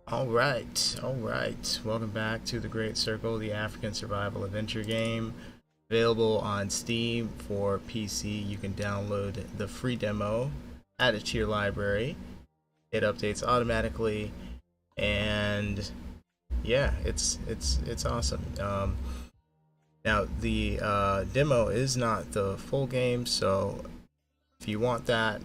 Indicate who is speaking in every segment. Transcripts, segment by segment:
Speaker 1: All right. Welcome back to the Great Circle, the African survival adventure game. Available on Steam for PC. You can download the free demo, add it to your library. It updates automatically, and yeah, it's awesome. Now the demo is not the full game, so if you want that,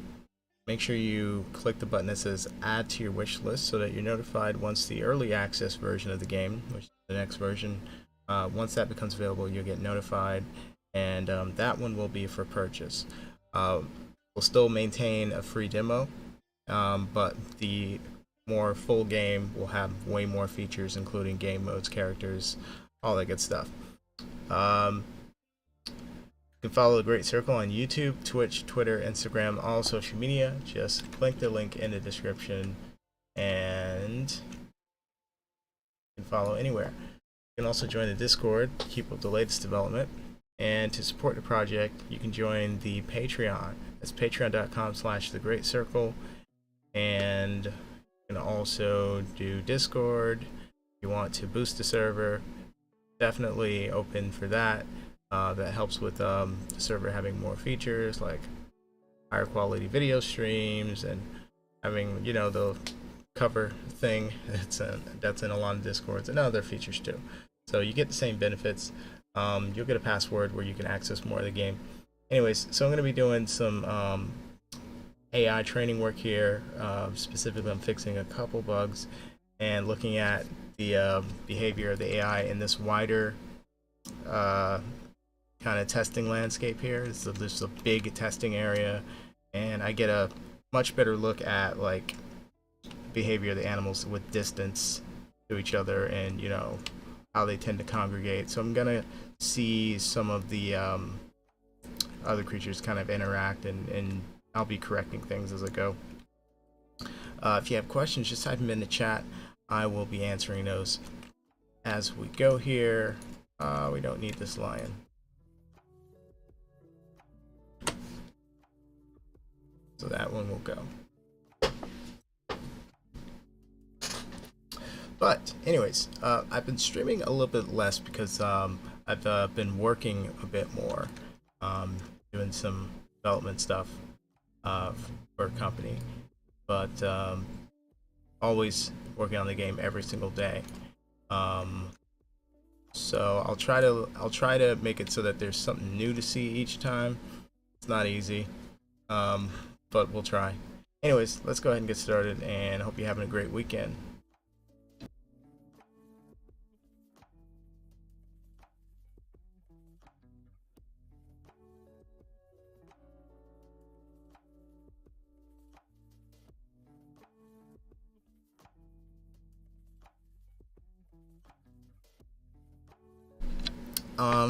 Speaker 1: make sure you click the button that says add to your wish list so that you're notified once the early access version of the game, which is the next version, once that becomes available, you'll get notified, and that one will be for purchase. We'll still maintain a free demo, but the more full game will have way more features, including game modes, characters, all that good stuff. Um, you can follow the Great Circle on YouTube, Twitch, Twitter, Instagram, all social media. Just click the link in the description and you can follow anywhere. You can also join the Discord, keep up the latest development. And to support the project, you can join the Patreon. That's patreon.com/the Great Circle. And you can also do Discord. If you want to boost the server, definitely open for that. That helps with the server having more features like higher quality video streams and having the cover thing that's in a lot of discords and other features too. So you get the same benefits. You'll get a password where you can access more of the game. Anyways, so I'm going to be doing some AI training work here. Specifically, I'm fixing a couple bugs and looking at the behavior of the AI in this wider kind of testing landscape here. This is a big testing area, and I get a much better look at like behavior of the animals with distance to each other and how they tend to congregate. So I'm gonna see some of the other creatures kind of interact, and I'll be correcting things as I go. If you have questions, just type them in the chat. I will be answering those as we go here. We don't need this lion. So that one will go. But anyways, I've been streaming a little bit less because I've been working a bit more, doing some development stuff for a company, but always working on the game every single day. So I'll try to make it so that there's something new to see each time. It's not easy, but we'll try. Anyways, let's go ahead and get started, and I hope you're having a great weekend.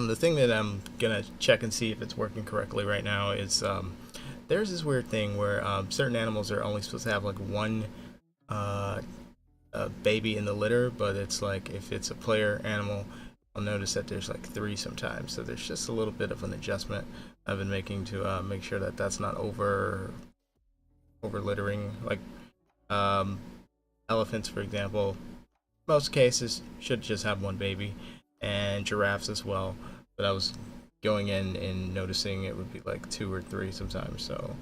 Speaker 1: The thing that I'm gonna check and see if it's working correctly right now is there's this weird thing where certain animals are only supposed to have like one baby in the litter, but it's like if it's a player animal, I'll notice that there's like three sometimes. So there's just a little bit of an adjustment I've been making to make sure that that's not over littering. Like elephants, for example, most cases should just have one baby, and giraffes as well. But I was going in and noticing it would be like two or three sometimes. So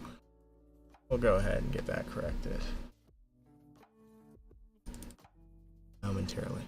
Speaker 1: we'll go ahead and get that corrected momentarily.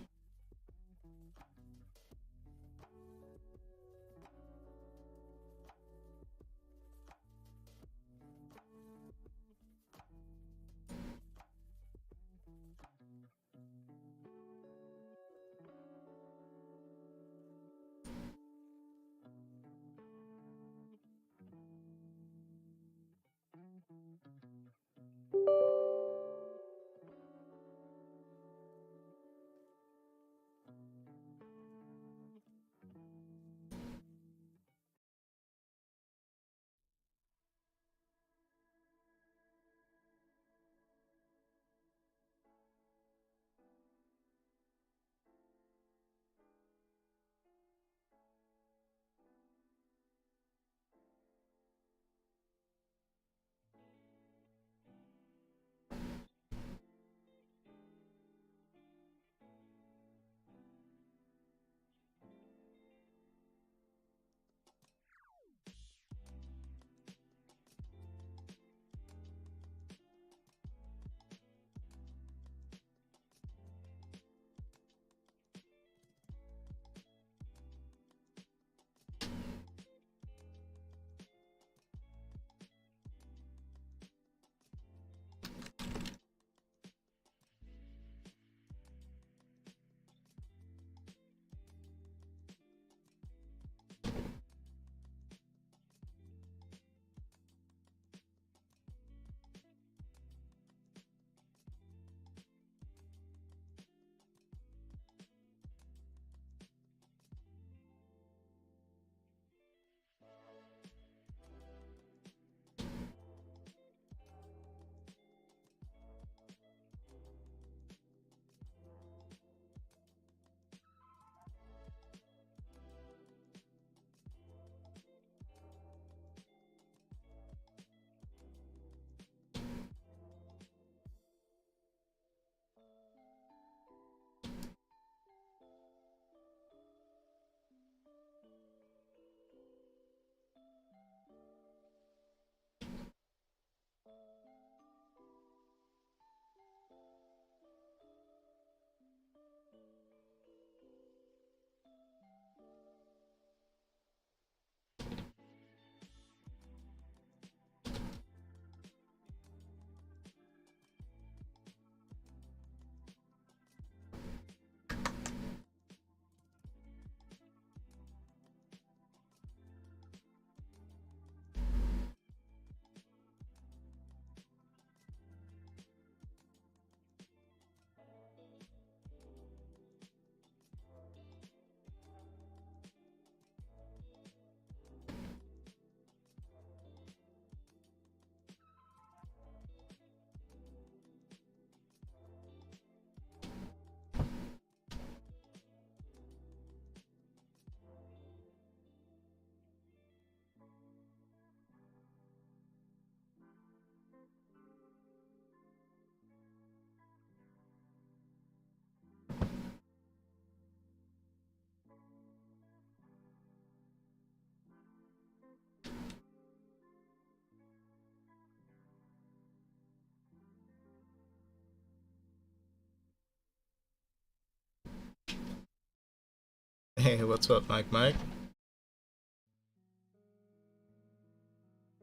Speaker 1: Hey, what's up, Mike? What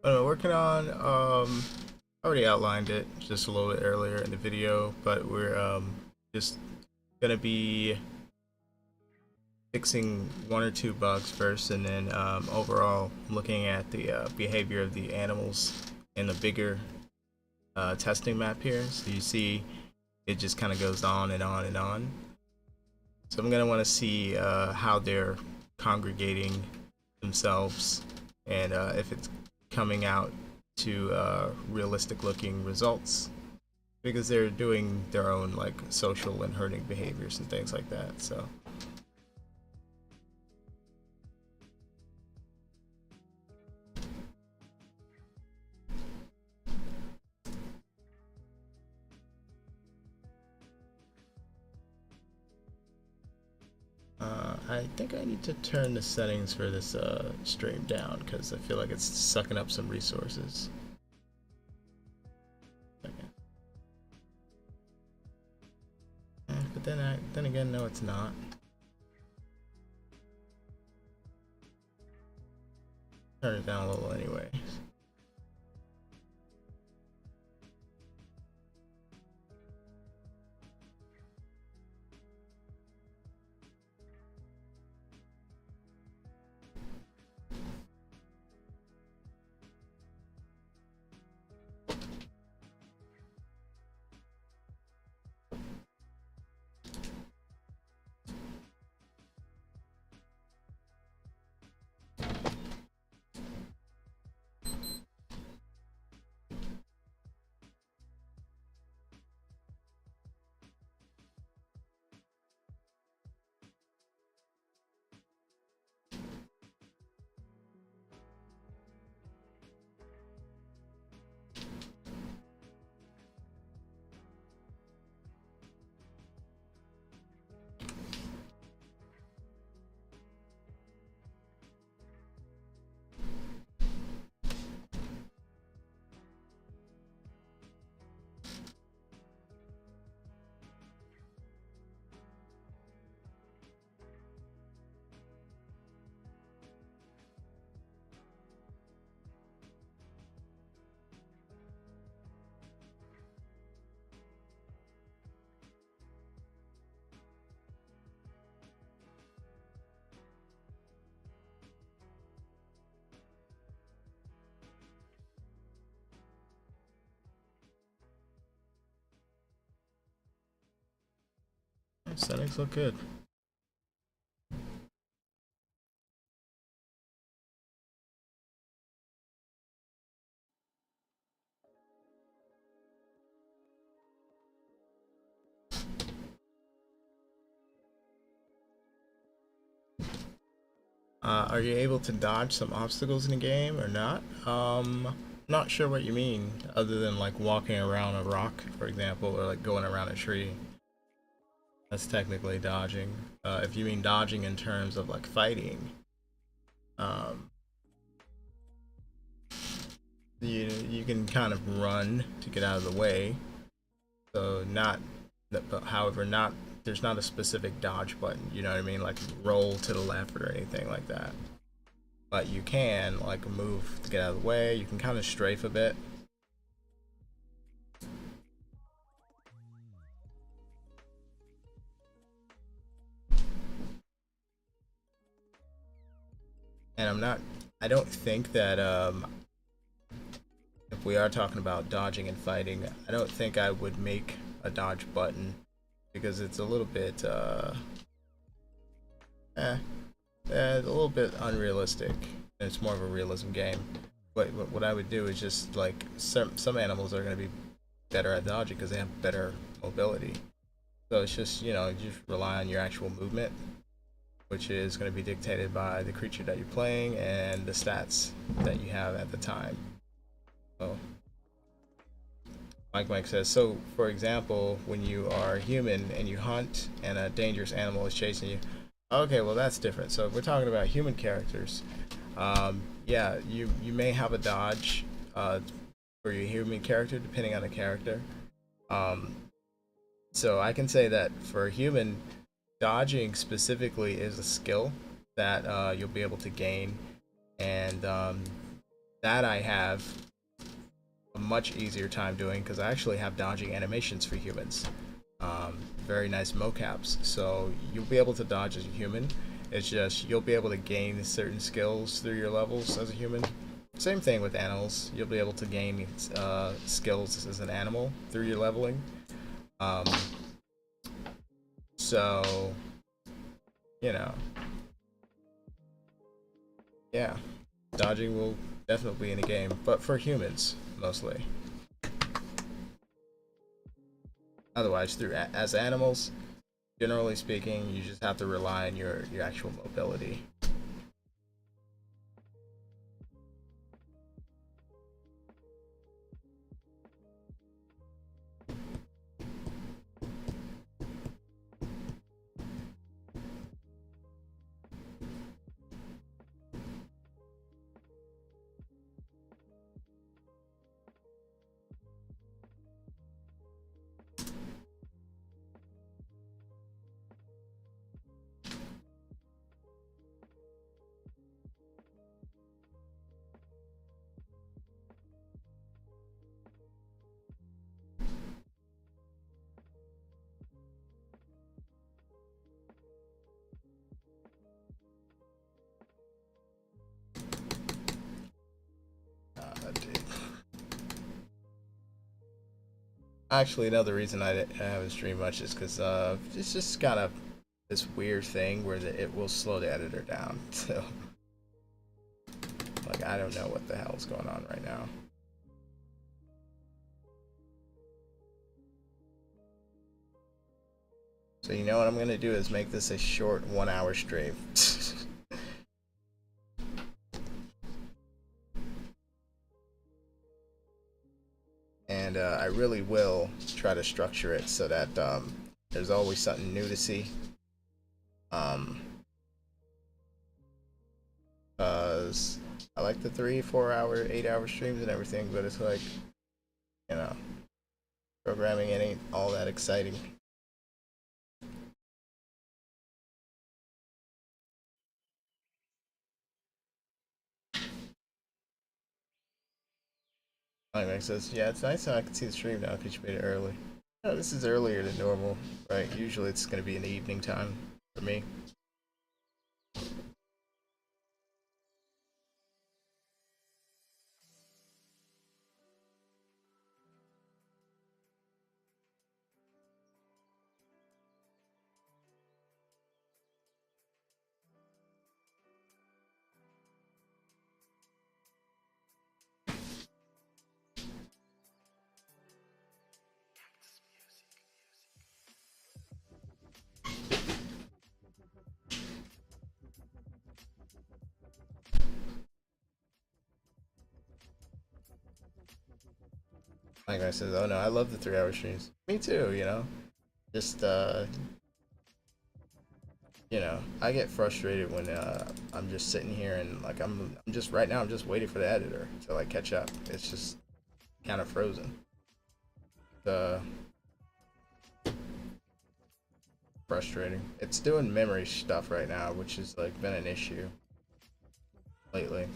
Speaker 1: am I working on? I already outlined it just a little bit earlier in the video, but we're just gonna be fixing one or two bugs first, and then overall looking at the behavior of the animals in the bigger testing map here. So you see, it just kind of goes on and on and on. So I'm gonna want to see how they're congregating themselves, and if it's coming out to realistic looking results, because they're doing their own like social and herding behaviors and things like that. So I think I need to turn the settings for this stream down because I feel like it's sucking up some resources. Okay. But then again, no, it's not. Turn it down a little anyway. Settings look good. Are you able to dodge some obstacles in the game or not? Not sure what you mean, other than like walking around a rock, for example, or like going around a tree. That's technically dodging. If you mean dodging in terms of like fighting, um, you can kind of run to get out of the way. So not, but however, not there's not a specific dodge button. You know what I mean? Like roll to the left or anything like that. But you can like move to get out of the way. You can kind of strafe a bit. And I don't think that if we are talking about dodging and fighting, I don't think I would make a dodge button because it's a little bit a little bit unrealistic. It's more of a realism game. But what I would do is just like some animals are going to be better at dodging because they have better mobility. So it's just, you just rely on your actual movement, which is going to be dictated by the creature that you're playing and the stats that you have at the time. So Mike says, so for example, when you are human and you hunt and a dangerous animal is chasing you, okay, well that's different. So if we're talking about human characters, yeah, you may have a dodge for your human character depending on the character. So I can say that for a human, dodging specifically is a skill that you'll be able to gain, and that I have a much easier time doing because I actually have dodging animations for humans. Very nice mocaps, so you'll be able to dodge as a human. It's just you'll be able to gain certain skills through your levels as a human. Same thing with animals. You'll be able to gain skills as an animal through your leveling. Um, so, you know, yeah, dodging will definitely be in the game, but for humans mostly. Otherwise, through as animals, generally speaking, you just have to rely on your actual mobility. Actually, another reason I haven't streamed much is because it's just kind of this weird thing where it will slow the editor down. So, like, I don't know what the hell's going on right now. So you know what I'm gonna do is make this a short 1 hour stream. And I really will try to structure it so that there's always something new to see. Cause I like the 3, 4 hour, 8 hour streams and everything, but it's like, you know, programming it ain't all that exciting. Like says, yeah, it's nice how I can see the stream now because you made it early. No, this is earlier than normal, right? Usually it's going to be in the evening time for me. Like I said, oh no, I love the 3 hour streams. Me too, you know. Just you know, I get frustrated when I'm just sitting here and like I'm just right now I'm just waiting for the editor to like catch up. It's just kind of frozen. Uh, Frustrating. It's doing memory stuff right now, which has like been an issue lately.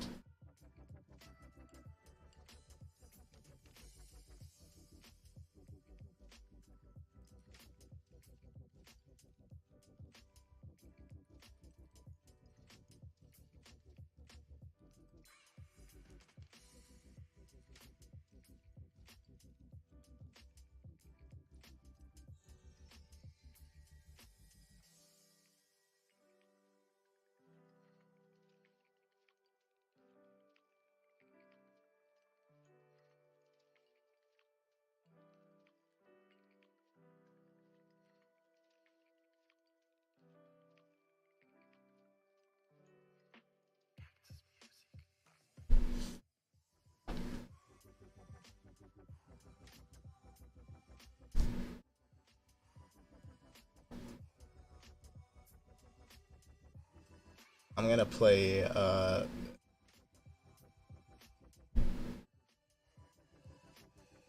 Speaker 1: I'm gonna play 9%.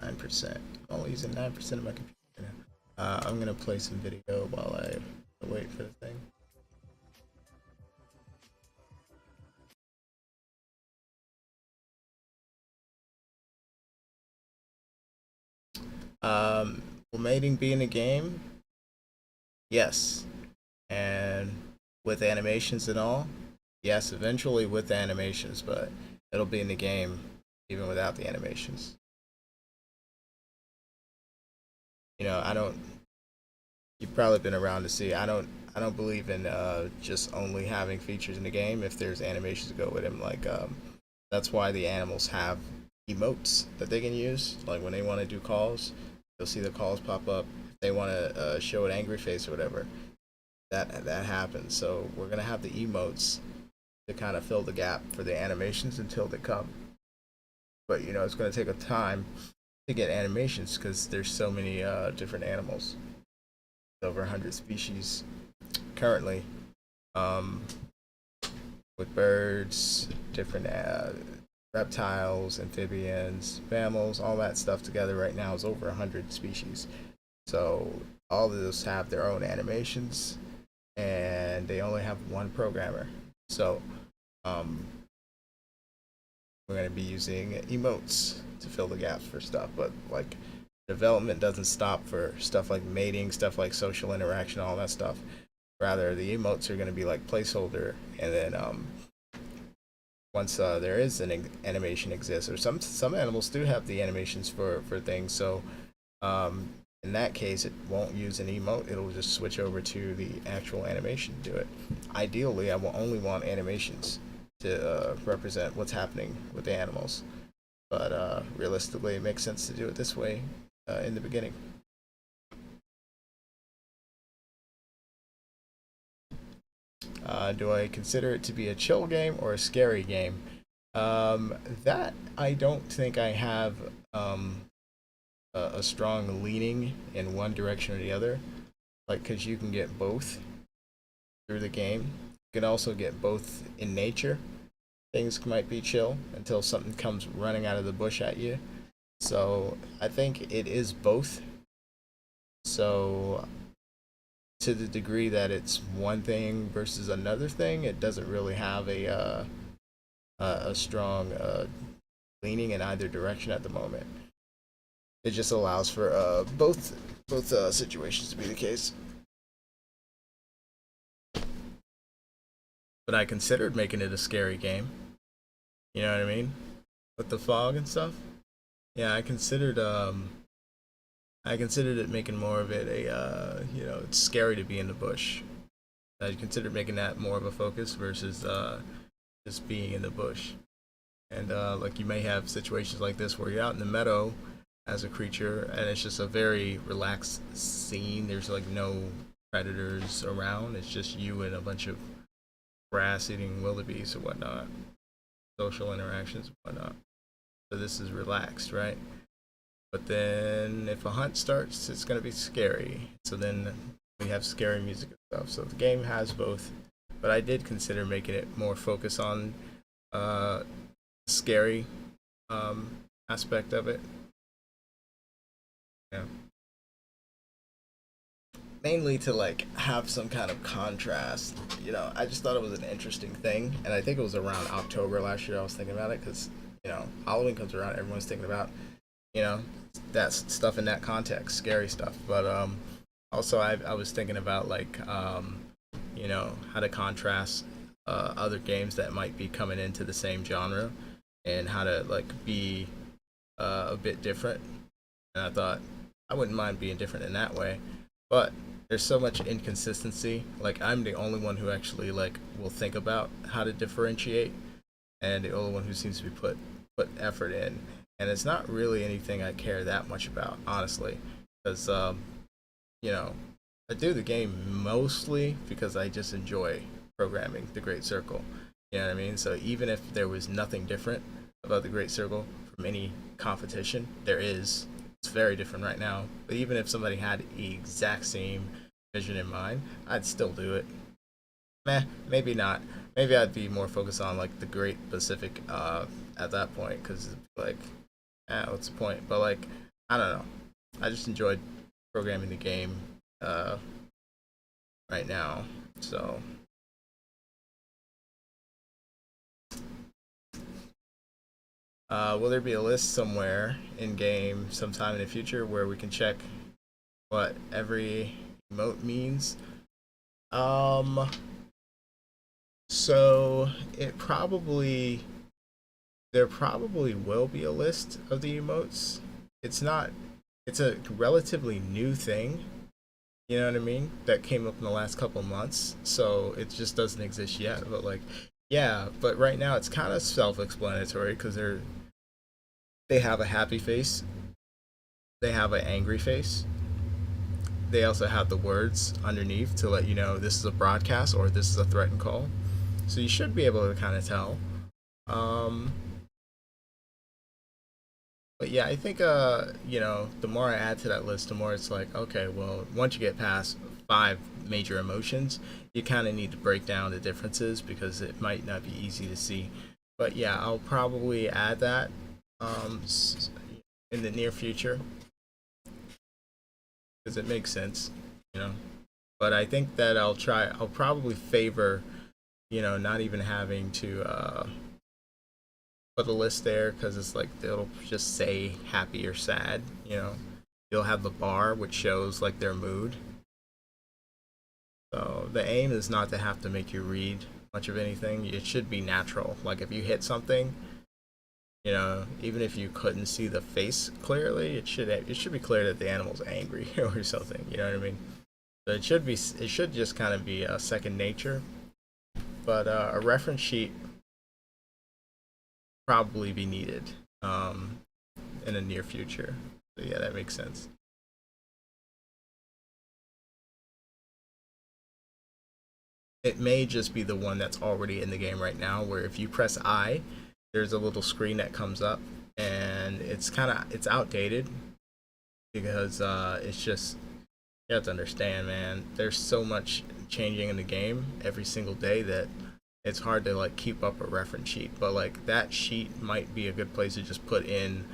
Speaker 1: I'm only using 9% of my computer now. I'm gonna play some video while I Wait for the thing. Will mating be in the game? Yes. And with animations and all? Yes, eventually with the animations, but it'll be in the game even without the animations. I don't. You've probably been around to see. I don't believe in just only having features in the game if there's animations to go with them. Like that's why the animals have emotes that they can use. Like when they want to do calls, you'll see the calls pop up. If they want to show an angry face or whatever, that happens. So we're gonna have the emotes to kind of fill the gap for the animations until they come. But it's gonna take a time to get animations because there's so many different animals, over 100 species currently, um, with birds, different reptiles, amphibians, mammals, all that stuff together right now is over 100 species. So all of those have their own animations, and they only have one programmer. So um, we're going to be using emotes to fill the gaps for stuff, but like development doesn't stop for stuff like mating, stuff like social interaction, all that stuff. Rather, the emotes are going to be like placeholder, and then once there is an animation exists, or some animals do have the animations for things. So um, in that case, it won't use an emote. It'll just switch over to the actual animation to do it. Ideally, I will only want animations to represent what's happening with the animals. But realistically, it makes sense to do it this way in the beginning. Do I consider it to be a chill game or a scary game? That I don't think I have a strong leaning in one direction or the other. Like, because you can get both through the game. You can also get both in nature. Things might be chill until something comes running out of the bush at you. So I think it is both. So to the degree that it's one thing versus another thing, it doesn't really have a strong leaning in either direction at the moment. It just allows for both situations to be the case. But I considered making it a scary game. You know what I mean? With the fog and stuff. Yeah, I considered it making more of it a it's scary to be in the bush. I considered making that more of a focus versus just being in the bush. And like you may have situations like this where you're out in the meadow as a creature, and it's just a very relaxed scene. There's like no predators around. It's just you and a bunch of grass-eating wildebeest or whatnot, social interactions and whatnot. So this is relaxed, right? But then if a hunt starts, it's gonna be scary. So then we have scary music and stuff. So the game has both. But I did consider making it more focus on uh, scary aspect of it. Yeah. Mainly to like have some kind of contrast. I just thought it was an interesting thing, and I think it was around October last year I was thinking about it because Halloween comes around, everyone's thinking about you know that stuff in that context, scary stuff. But also I was thinking about like how to contrast other games that might be coming into the same genre and how to like be a bit different. And I thought I wouldn't mind being different in that way, but there's so much inconsistency. Like I'm the only one who actually like will think about how to differentiate, and the only one who seems to be put effort in. And it's not really anything I care that much about, honestly, because you know I do the game mostly because I just enjoy programming the Great Circle. You know what I mean? So even if there was nothing different about the Great Circle from any competition, there is. It's very different right now. But even if somebody had the exact same vision in mind, I'd still do it. Meh, maybe not. Maybe I'd be more focused on like the Great Pacific at that point, because like, what's the point? But like, I don't know. I just enjoyed programming the game. Uh, right now. So will there be a list somewhere in game sometime in the future where we can check what every emote means? Um, so it probably there probably will be a list of the emotes. It's not. It's a relatively new thing. You know what I mean? That came up in the last couple of months, so it just doesn't exist yet. But like, yeah. But right now it's kind of self-explanatory because they have a happy face, they have an angry face, they also have the words underneath to let you know this is a broadcast or this is a threatened call. So you should be able to kind of tell. Um, but yeah, I think the more I add to that list, the more it's like, okay, well, once you get past 5 major emotions, you kind of need to break down the differences because it might not be easy to see. But yeah, I'll probably add that um, in the near future because it makes sense, you know. But I think that I'll probably favor, not even having to put a list there because it's like it'll just say happy or sad, You'll have the bar which shows like their mood. So the aim is not to have to make you read much of anything. It should be natural. Like if you hit something, even if you couldn't see the face clearly, it should be clear that the animal's angry or something. You know what I mean? So it should just kind of be a second nature. But a reference sheet probably be needed um, in the near future. So yeah, that makes sense. It may just be the one that's already in the game right now, where if you press I, there's a little screen that comes up, and it's outdated because it's just you have to understand, man. There's so much changing in the game every single day that it's hard to like keep up a reference sheet. But like that sheet might be a good place to just put in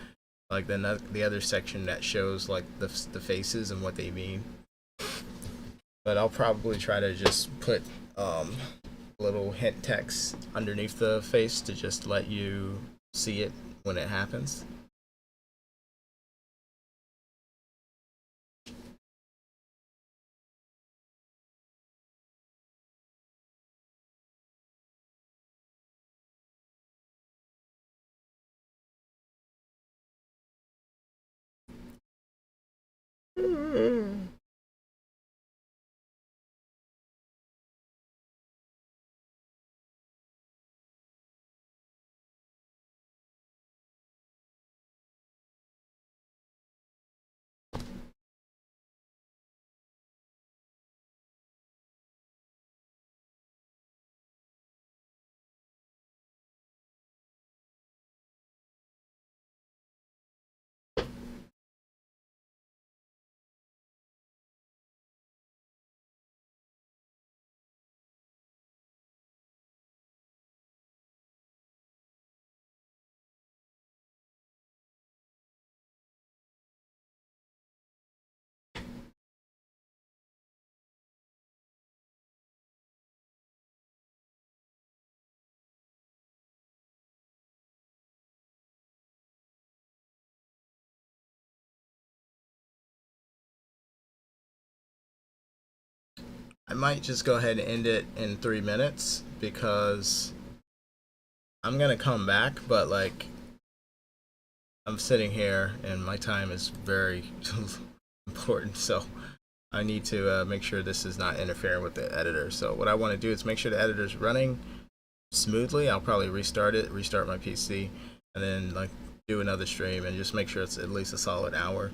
Speaker 1: like the other section that shows like the faces and what they mean. But I'll probably try to just put little hint text underneath the face to just let you see it when it happens. I might just go ahead and end it in 3 minutes because I'm gonna come back, but like I'm sitting here and my time is very important, so I need to make sure this is not interfering with the editor. So what I want to do is make sure the editor's running smoothly. I'll probably restart my PC, and then like do another stream and just make sure it's at least a solid hour,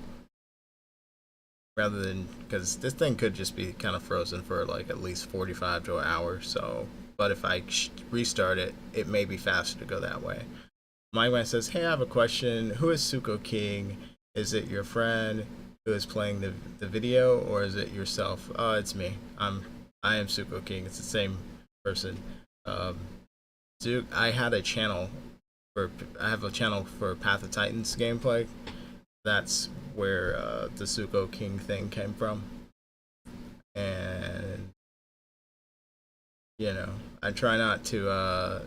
Speaker 1: rather than because this thing could just be kind of frozen for like at least 45 to an hour. So, but if I restart it, it may be faster to go that way. My man says, "Hey, I have a question. Who is Suko King? Is it your friend who is playing the video, or is it yourself?" Oh, it's me. I am Suko King. It's the same person. Um, Duke, I have a channel for Path of Titans gameplay. That's where the Suko King thing came from, and You know, I try not to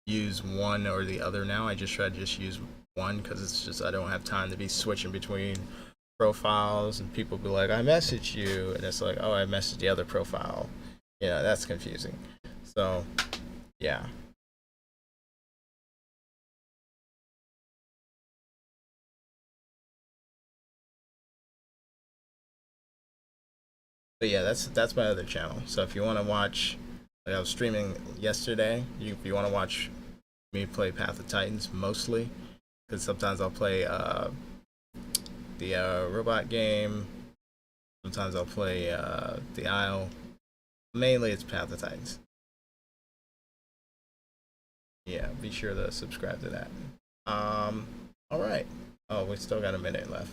Speaker 1: use one or the other now. I just try to just use one because it's just I don't have time to be switching between profiles and people be like, I messaged you, and it's like, oh, I messaged the other profile. You know, that's confusing. So, yeah. But yeah, that's my other channel. So if you want to watch, like I was streaming yesterday. If you want to watch me play Path of Titans mostly, because sometimes I'll play the robot game. Sometimes I'll play the Isle. Mainly, it's Path of Titans. Yeah, be sure to subscribe to that. Um, all right. Oh, we still got a minute left.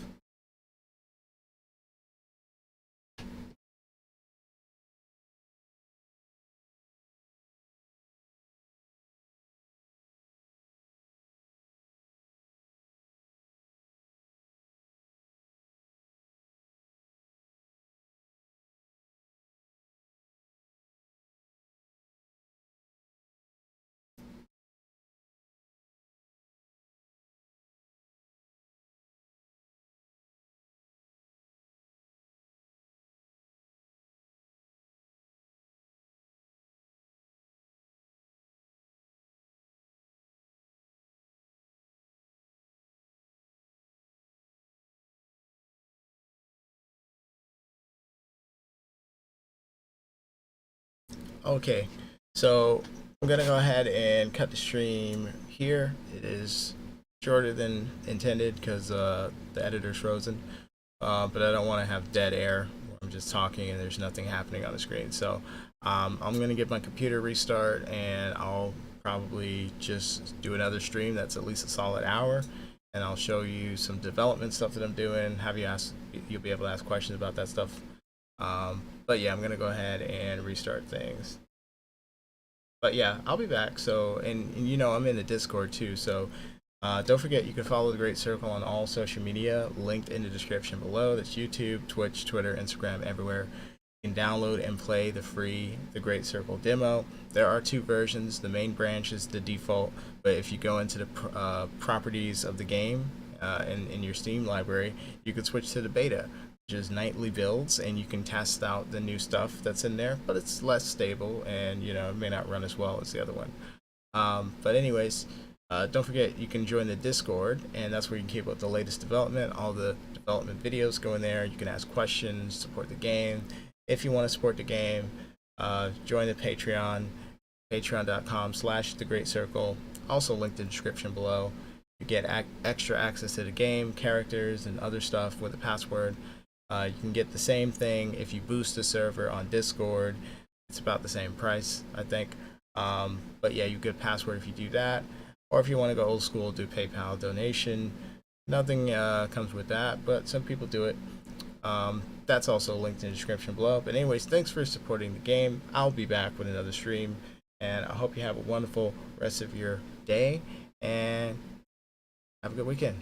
Speaker 1: Okay, so I'm gonna go ahead and cut the stream here. It is shorter than intended because the editor's frozen. But I don't want to have dead air where I'm just talking and there's nothing happening on the screen. So I'm going to get my computer restart and I'll probably just do another stream that's at least a solid hour. And I'll show you some development stuff that I'm doing. You'll be able to ask questions about that stuff. But yeah, I'm going to go ahead and restart things. But yeah, I'll be back. So, and you know, I'm in the Discord too. So don't forget, you can follow the Great Circle on all social media, linked in the description below. That's YouTube, Twitch, Twitter, Instagram, everywhere. You can download and play the free The Great Circle demo. There are two versions. The main branch is the default, but if you go into the properties of the game in your Steam library, you can switch to the beta, which is nightly builds, and you can test out the new stuff that's in there, but it's less stable and, you know, it may not run as well as the other one. But anyways, don't forget, you can join the Discord, and that's where you can keep up the latest development. All the development videos go in there. You can ask questions, support the game. If you want to support the game, join the Patreon, patreon.com/The Great Circle. Also linked in the description below. You get extra access to the game, characters, and other stuff with a password. You can get the same thing if you boost the server on Discord. It's about the same price, I think. But yeah, you get a password if you do that. Or if you want to go old school, do PayPal donation. Nothing comes with that, but some people do it. That's also linked in the description below. But anyways, thanks for supporting the game. I'll be back with another stream, and I hope you have a wonderful rest of your day, and have a good weekend.